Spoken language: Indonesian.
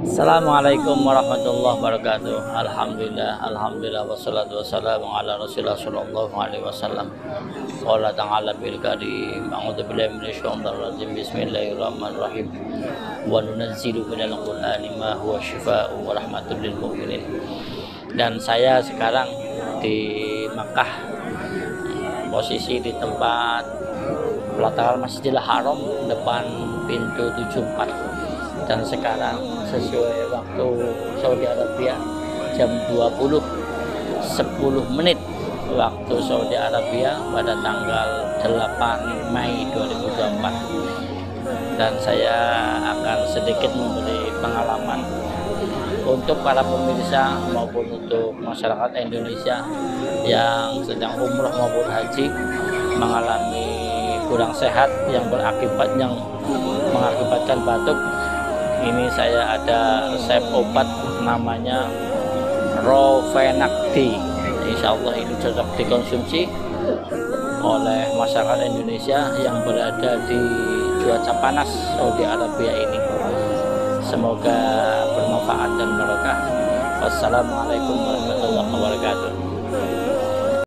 Assalamualaikum warahmatullahi wabarakatuh. Alhamdulillah, wassalatu wassalamu ala Rasulillah sallallahu alaihi wasallam. Qala ta'ala bil karim, a'udzu billahi minasyaitonir rajim. Bismillahirrahmanirrahim. Wa nunazzilu minal qur'ani ma huwa syifaa'un wa rahmatul lil mu'minin. Dan saya sekarang di Makkah, posisi di tempat pelataran Masjidil Haram depan pintu 74. Dan sekarang sesuai waktu Saudi Arabia jam 20.10 waktu Saudi Arabia pada tanggal 8 Mei 2024. Dan saya akan sedikit memberi pengalaman untuk para pemirsa maupun untuk masyarakat Indonesia yang sedang umroh maupun haji mengalami kurang sehat yang mengakibatkan batuk. Ini saya ada resep obat namanya Rofenac D. Insya Allah ini cocok dikonsumsi oleh masyarakat Indonesia yang berada di cuaca panas Saudi Arabia ini. Semoga bermanfaat dan barokah. Wassalamualaikum warahmatullahi wabarakatuh.